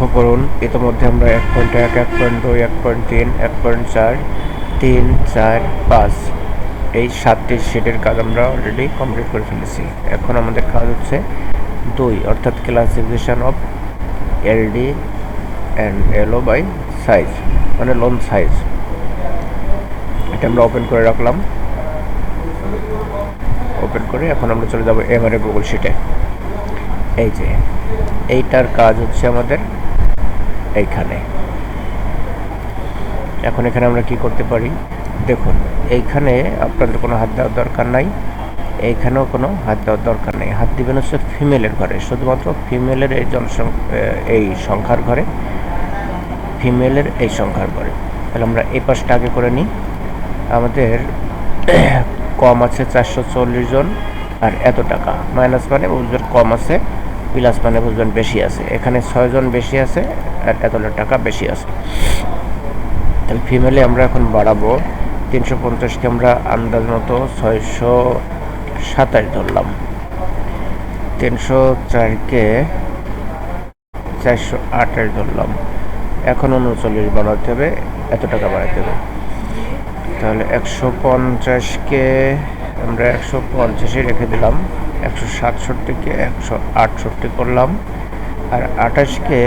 লক্ষ্য করুন ইতিমধ্যে আমরা 1.1, 1.2, 1.3, 1.4, 3, 4, 5 এই 7টি শিটের কাজ আমরা অলরেডি কমপ্লিট করে ফেলেছি। এখন আমাদের কাজ হচ্ছে 2 অর্থাৎ classification of LD and LO by size, মানে লোন সাইজ। এটা আমরা ওপেন করে রাখলাম। ওপেন করে এখন আমরা চলে যাব এমআরএ গুগল শিটে। এই যে এইটার কাজ হচ্ছে আমাদের এইখানে। এখন এখানে আমরা কি করতে পারি দেখুন, এইখানে আপনাদের কোনো হাত দেওয়ার দরকার নাই, এইখানেও কোনো হাত দেওয়ার দরকার নেই। হাত দিবেন হচ্ছে ফিমেলের ঘরে, শুধুমাত্র ফিমেলের এই সংখ্যার ঘরে, ফিমেলের এই সংখ্যার ঘরে। তাহলে আমরা এই পাশটা আগে করে নিই। আমাদের কম আছে 440 জন, আর এত টাকা। মাইনাস মানে বুঝবেন কম আছে, প্লাস মানে বুঝবেন বেশি আছে। এখানে 6 জন বেশি আছে আর এত টাকা বেশি আছে। তাহলে ফিমেলে আমরা এখন বাড়াবো 350কে আমরা আন্দাজ মতো 627 ধরলাম। 304কে 428 ধরলাম। এখন 39 বাড়াতে হবে, এত টাকা বাড়াতে হবে। তাহলে 150কে আমরা 150-এ রেখে দিলাম। 167কে 168 করলাম। আর 28কে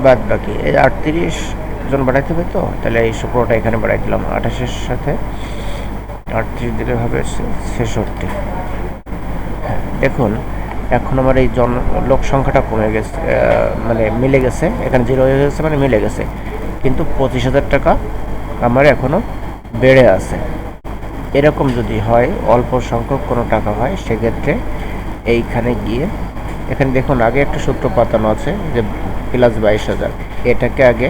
বাদ বাকি এই 38 জন বাড়াইতে হবে। তো তাহলে এই পুরোটা এখানে বাড়াই দিলাম। 28-এর সাথে 38 দিলে হবে 66। হ্যাঁ, দেখুন এখন আমার এই লোক সংখ্যাটা কমে গেছে, মানে মিলে গেছে। এখানে 0 হয়ে গেছে মানে মিলে গেছে, কিন্তু 25,000 টাকা আমার এখনও বেড়ে আছে। এরকম যদি হয়, অল্প সংখ্যক কোনো টাকা হয়, সেক্ষেত্রে এইখানে গিয়ে এখানে দেখুন আগে একটা সূত্র পাতানো আছে যে প্লাস 22,000, এটাকে আগে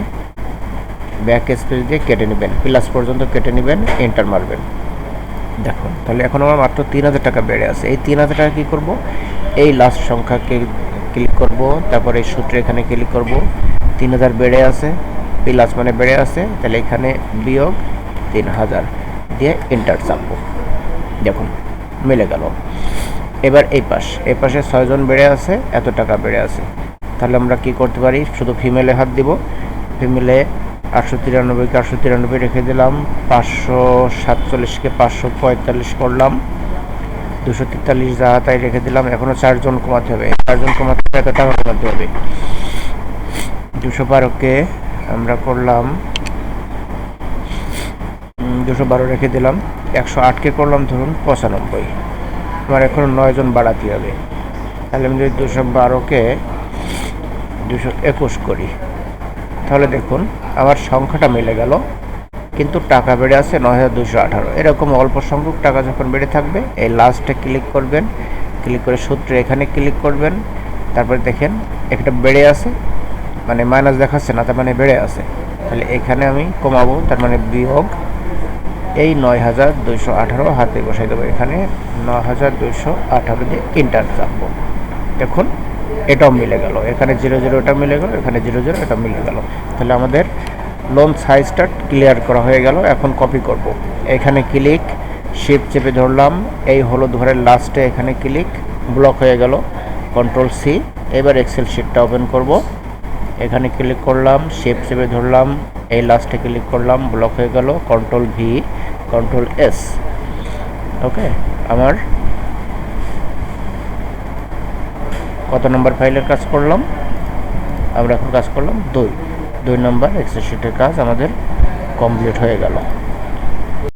ব্যাক স্পেস দিয়ে কেটে নেবেন, প্লাস পর্যন্ত কেটে নেবেন, এন্টার মারবেন। দেখুন তাহলে এখন আমার মাত্র 3,000 টাকা বেড়ে আছে। এই 3,000 টাকা কী করবো, এই লাস্ট সংখ্যাকে ক্লিক করব, তারপর এই সূত্রে এখানে ক্লিক করব। 3,000 বেড়ে আছে, প্লাস মানে বেড়ে আছে, তাহলে এখানে বিয়োগ 3,000 দিয়ে এন্টার চাপবো। দেখুন মিলে গেল। এবার এই পাশে 6 জন বেড়ে আছে, এত টাকা বেড়ে আছে। তাহলে আমরা কি করতে পারি, শুধু ফিমেলে হাত দিব। ফিমেলে 893কে 893 রেখে দিলাম। 547কে 545 করলাম। 243 যা তাই রেখে দিলাম। এখনও 4 জন কমাতে হবে। 4 জন কমাতে হবে, এত টাকা কমাতে হবে। 212কে আমরা করলাম 212 রেখে দিলাম। 108কে করলাম ধরুন 95। আমার এখন 9 জন বাড়াতে হবে। তাহলে আমি যদি 212কে 221 করি, তাহলে দেখুন আমার সংখ্যাটা মিলে গেল, কিন্তু টাকা বেড়ে আছে 9,218। এরকম অল্প সংখ্যক টাকা যখন বেড়ে থাকবে, এই লাস্টে ক্লিক করবেন, ক্লিক করে সূত্রে এখানে ক্লিক করবেন। তারপরে দেখেন একটা বেড়ে আছে, মানে মাইনাস দেখাচ্ছে না, তার মানে বেড়ে আছে। তাহলে এখানে আমি কমাবো, তার মানে বিয়োগ এই 9,218 হাতে বসাই দেবো। এখানে 9,218 দিয়ে এন্টার চাপবো। দেখুন এটাও মিলে গেল, এখানে 00 এটা মিলে গেল, এখানে 00 এটা মিলে গেল। তাহলে আমাদের লোন সাইজটা ক্লিয়ার করা হয়ে গেল। এখন কপি করব। এখানে ক্লিক, শিফট চেপে ধরলাম, এই হলুদ ঘরের লাস্টে এখানে ক্লিক, ব্লক হয়ে গেল। Control C. এবার এক্সেল শিটটা ওপেন করব। এখানে ক্লিক করলাম, শিফট চেপে ধরলাম, এই লাস্টে ক্লিক করলাম, ব্লক হয়ে গেল। Control V, control S. Okay, আমার কত নম্বর ফাইলের কাজ করলাম, আমরা এখন কাজ করলাম 2 নম্বর এক্সেল শিটের কাজ আমাদের কমপ্লিট হয়ে গেল।